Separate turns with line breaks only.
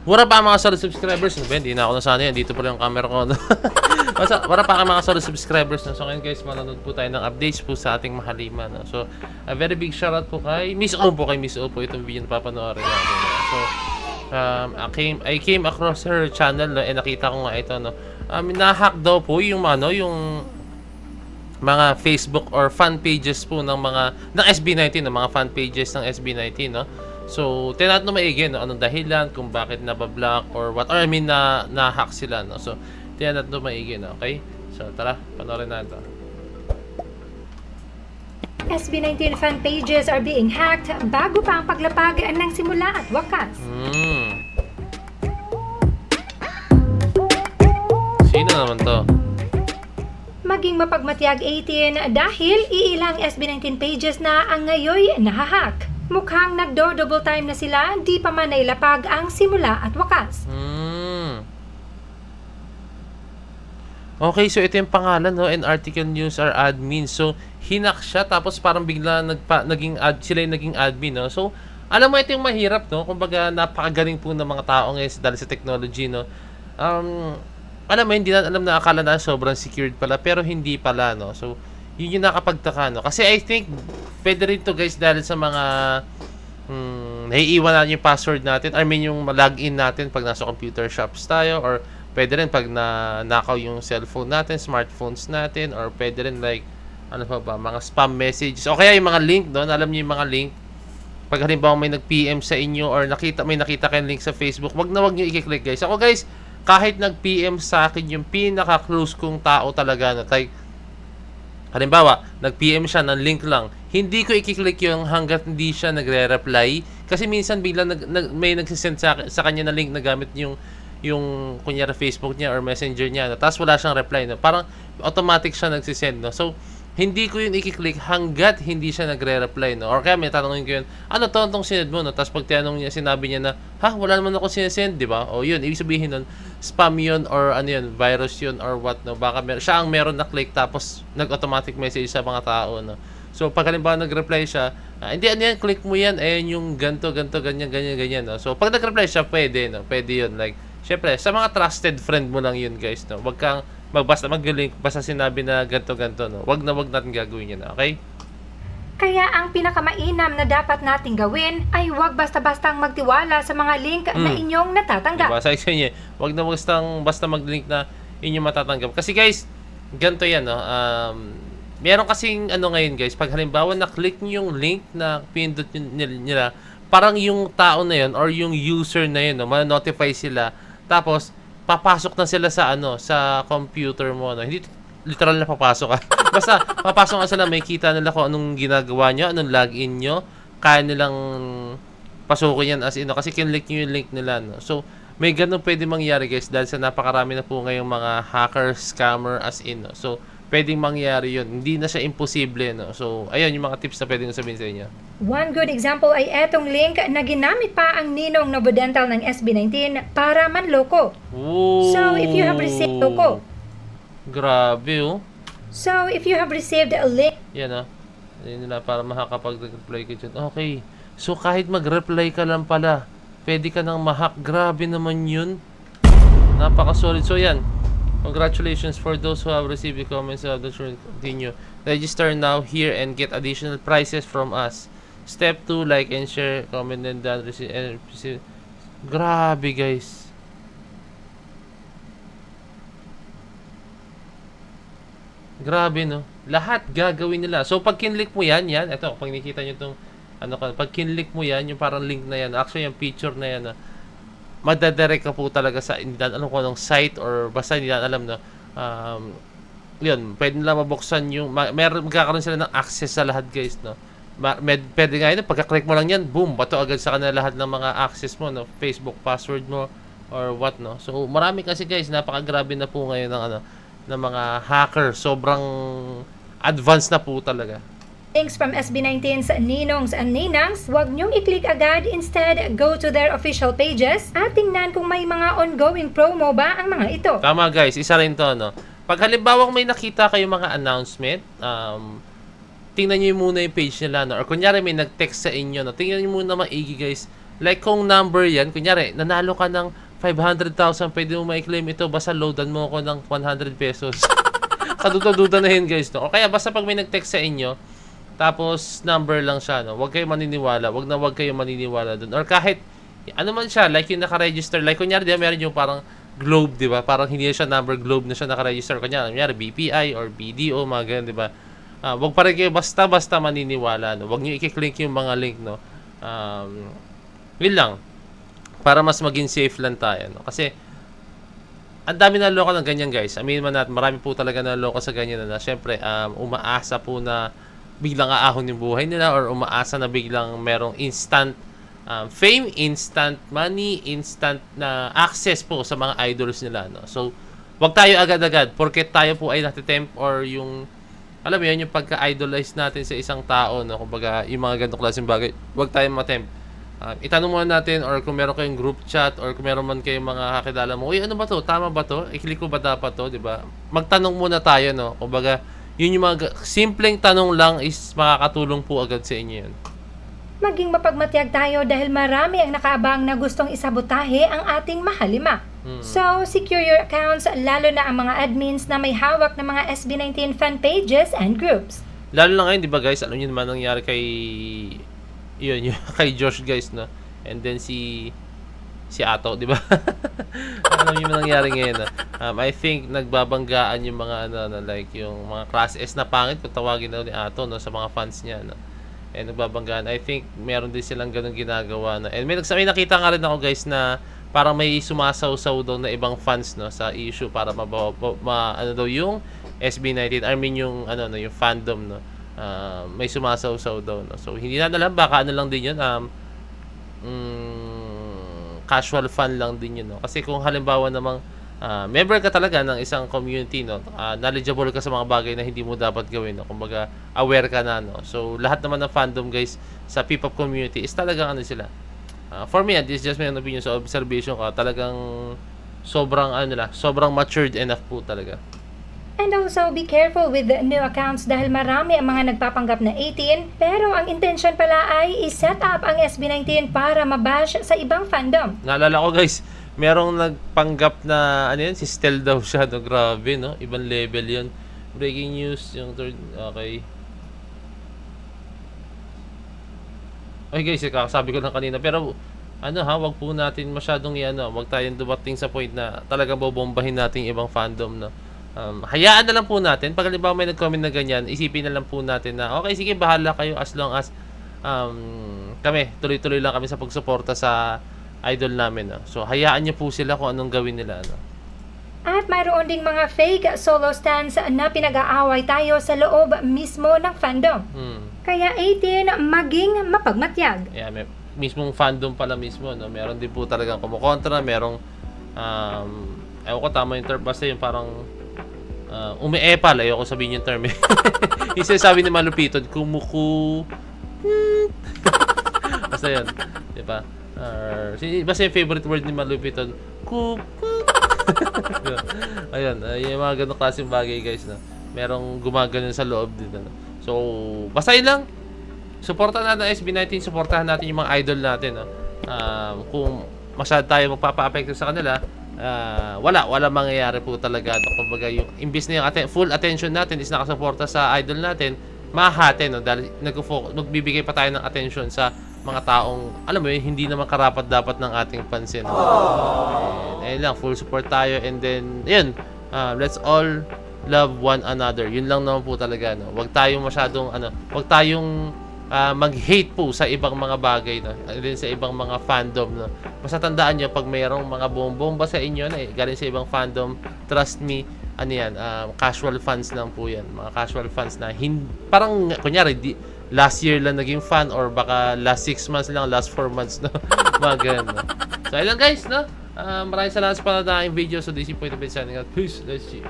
Wala pa mga solid subscribers. No, hindi na ako nasana yan. Dito pala yung camera ko. No? Wala pa mga solid subscribers. No? So ngayon guys, manonood po tayo ng updates po sa ating mahaliman. No? So, a very big shoutout po kay Miss O po. Kay Miss O po itong video na papanoorin natin. No? So, I came across her channel, no? Nakita ko nga ito. No? Na-hack daw po yung mga Facebook or fan pages po ng SB19, ng mga fan pages ng SB19, no? So, tinatanong maigi, no? Anong dahilan kung bakit nabablock or what, or I mean na-hack sila, no? So, tinatanong maigi, no? Okay? So, tara, panoorin natin.
SB19 fan pages are being hacked bago pa ang paglapag ng simula at wakas.
Sino naman to?
Maging mapagmatyag 18 dahil iilang SB19 pages na ang ngayoy nahahack. Mukhang nagdo-double time na sila, di pa man nailapag ang simula at wakas.
Okay, so ito yung pangalan, no? And Article News are admin. So, hinak siya, tapos parang bigla sila yung naging admin, no? So, alam mo, ito yung mahirap, no? Kumbaga, napakagaling po ng mga tao ngayon dahil sa technology, no? Alam mo, hindi na alam na akala na sobrang secured pala, pero hindi pala, no? So, yun yung nakapagtaka, no? Kasi I think, pwede rin to guys dahil sa mga naiiwan natin yung password natin, I mean yung login natin pag nasa computer shops tayo, or pwede rin pag nakaw yung cellphone natin, smartphones natin, or pwede rin like, ano pa ba, mga spam messages, o kaya yung mga link, no? Alam niyo yung mga link, pag halimbawa may nag-PM sa inyo, or may nakita kayong link sa Facebook, wag nyo i-click guys. Ako guys, kahit nag-PM sa akin yung pinaka-close kong tao talaga, no? Like, halimbawa, nag-PM siya ng link lang, hindi ko i-click yung hanggat hindi siya nagre-reply. Kasi minsan bigla may nagsisend sa kanya na link na gamit yung kunyari Facebook niya or Messenger niya. No? Tapos wala siyang reply. No? Parang automatic siya nagsisend. No? So, hindi ko yun i-click hanggat hindi siya nagre-reply. No? Or kaya may tanongin ko yun, ano to itong sinend mo? No? Tapos pag tinanong niya, sinabi niya na, wala naman ako sinesend, di ba? O yun, ibig sabihin nun, spam yun or ano yun, virus yun or what. No? Baka siya ang meron na click tapos nag-automatic message sa mga tao. No? So pag halimbawa nag-reply siya, hindi, ano yan, click mo yan, ayun yung ganto, ganyan. No? So pag nag-reply siya, pwede. No? Pwede yun. Like, syempre, sa mga trusted friend mo lang yun guys. No? Wag kang mag-link basta sinabi na ganto, no? Wag natin gagawin yan, okay?
Kaya ang pinakamainam na dapat nating gawin ay wag basta-bastang magtiwala sa mga link na inyong natatanggap.
Diba? Sa inyo, wag na basta mag-link na inyong matatanggap. Kasi guys, ganito yan, no? Meron kasing ano ngayon guys, pag halimbawa na-click nyo yung link na pindot nila, parang yung tao na yun or yung user na yun, no? Ma-notify sila. Tapos, papasok na sila sa computer mo, no? Hindi literal na papasok ka. Basta papasok ka sila, may kita nila kung anong ginagawa nyo, anong login nyo, kaya nilang pasukin yan as in, no? Kasi kinlik nyo yung link nila, no? So may ganun pwede mangyari guys dahil sa napakarami na po ngayong mga hacker, scammer as in, no? So pwedeng mangyari yun, hindi na siya imposible, no? So ayun yung mga tips na pwedeng sabihin sa inyo.
One good example ay etong link na ginamit pa ang ninong Novodental ng SB19 para manloko.
Ooh.
So, if you have received loko.
Grabe, oh.
So, if you have received a link.
Yan, ah. Yan nila para makakapag-reply ka dyan. Okay. So, kahit mag-reply ka lang pala, pwede ka nang ma-hack. Grabe naman yun. Napaka-solid. So, yan. Congratulations for those who have received the comments of the continue. Register now here and get additional prizes from us. Step 2, like and share, comment and then receive. Grabe guys. Grabe no. Lahat gagawin nila. So pag kinlik mo yan, ito, pag nakita nyo itong pag kinlik mo yan, yung parang link na yan, actually yung picture na yan, madadirect ka po talaga sa hindi alam ko anong site or basta hindi alam no. Yun, pwede nila mabuksan yung magkakaroon sila ng access sa lahat guys no. Pwede nga yun, pagka-click mo lang yan, boom, bato agad sa kanila lahat ng mga access mo no, Facebook password mo or what no. So marami kasi guys, napakagrabe na po ngayon ng mga hacker, sobrang advanced na po talaga.
Links from SB19's ninongs and ninangs, huwag niyong i-click agad. Instead, go to their official pages at tingnan kung may mga ongoing promo ba ang mga ito.
Tama guys, isa rin to no. Pag halimbawa may nakita kayo mga announcement, tingnan niyo muna yung page nila no. Or kunyari may nag-text sa inyo no, tingnan niyo muna maigi guys Like kung number yan, kunyari, nanalo ka ng 500,000, pwede mo ma-claim ito, basta loadan mo ako ng 100 pesos. Kaduda-duda na yun guys, no? O kaya basta pag may nag-text sa inyo, tapos number lang siya, no? Huwag kayo maniniwala, huwag kayo maniniwala dun. Or kahit, ano man siya, like yung naka-register, like kunyari, di ba, meron yung parang globe, di ba? Parang hindi siya number globe na siya naka-register. Kunyari, BPI or BDO, mga ganun, di ba? Huwag pa rin kayo basta-basta maniniwala, no? Huwag nyo i-click yung mga link, no? Yun lang. Para mas maging safe lang tayo, no? Kasi, ang dami na loko ng ganyan, guys. Aminin man natin, marami po talaga na loko sa ganyan na syempre, umaasa po na biglang aahon yung buhay nila or umaasa na biglang merong instant fame, instant money, instant na access po sa mga idols nila, no? So, wag tayo agad-agad porket tayo po ay natitempt or yung alam mo yun, yung pagka-idolize natin sa isang tao, no? Kumbaga, yung mga ganitong klaseng bagay, wag tayong matempt. Itanong muna natin or kung meron kayong group chat or kung meron man kayong mga kakilala mo, uy, ano ba to? Tama ba to? I-click ko ba dapat to? Diba? Magtanong muna tayo, no? Kumbaga, yun yung mga simpleng tanong lang is makakatulong po agad sa inyo yun.
Maging mapagmatyag tayo dahil marami ang nakaabang na gustong isabotahe ang ating mahalima. So, secure your accounts, lalo na ang mga admins na may hawak ng mga SB19 fan pages and groups.
Lalo na ngayon, di ba guys, alam nyo naman nangyari kay yun, kay Josh guys, no? And then si Ato, di ba? Alam nyo nangyari ngayon, no? I think nagbabanggaan yung mga like yung mga class S na pangit kung tawagin na ni Ato, no, sa mga fans niya, no? And nagbabanggaan. I think meron din silang ganun ginagawa, no? And may nakita nga rin ako guys na parang may sumasaw-saw daw na ibang fans, no, sa issue para ano daw yung SB19, I mean yung no, yung fandom, no. May sumasaw-saw daw, no. So hindi na alam, baka ano lang din yun, casual fan lang din yun, no. Kasi kung halimbawa namang member ka talaga ng isang community, no, knowledgeable ka sa mga bagay na hindi mo dapat gawin, no. Kumbaga aware ka na, no. So lahat naman ng fandom guys sa P-pop community is talagang ano sila. For me, this is just my opinion, so observation ka, talagang sobrang sobrang matured enough po talaga.
And also, be careful with the new accounts dahil marami ang mga nagpapanggap na 18 pero ang intention pala ay i-set up ang SB19 para mabash sa ibang fandom.
Naalala ko guys, merong nagpanggap na si Stel daw siya, no? Grabe, no? Ibang level yun. Breaking news, yung third, okay. Okay guys, sabi ko lang kanina, pero wag po natin masyadong wag tayong dumating sa point na talagang bobombahin natin ibang fandom, no. Hayaan na lang po natin. Pag halimbawa may nag-comment na ganyan, isipin na lang po natin na okay, sige, bahala kayo as long as kami, tuloy-tuloy lang kami sa pagsuporta sa idol namin, no. So hayaan niyo po sila kung anong gawin nila, no.
At mayroon ding mga fake solo stands na pinag-aaway tayo sa loob mismo ng fandom. Kaya 18, maging mapagmatyag.
Yeah, mismong fandom pala mismo, no. Meron din po talagang kumukontra, merong ewan ko tama yung term, basta yung parang umiepal, ayoko sabihin yung term. Yung sinasabi ni Malupitod, kumuku basta yun, di ba? Basta yung favorite word ni Malupitod, ayun, yung mga ganong klaseng bagay guys, no. Merong gumaganon sa loob dito, no. So, basta yun lang. Suportahan natin ang SB19, suportahan natin yung mga idol natin, no. Kung masyado tayo magpapa-apekto sa kanila, wala mangyayari po talaga, no. Kumbaga yung imbis na yung full attention natin is nakasuporta sa idol natin, mahate, no, dahil magbibigay pa tayo ng attention sa mga taong alam mo yun, hindi naman karapat dapat ng ating pansin, no? And lang, full support tayo, and then yun, let's all love one another. Yun lang naman po talaga, no. Wag tayong masyadong wag tayong mag-hate po sa ibang mga bagay, no, din sa ibang mga fandom, no. Basta tandaan nyo, pag mayroong mga bomba sa inyo na galing sa ibang fandom, trust me, casual fans lang po yan. Mga casual fans na parang kunyari last year lang naging fan, or baka last 6 months lang, last 4 months, no. Mga ganun, no. So ayun lang guys, no. Maraming salamat sa panonood ng video. So this is Point of Signing out. Peace. Let's see.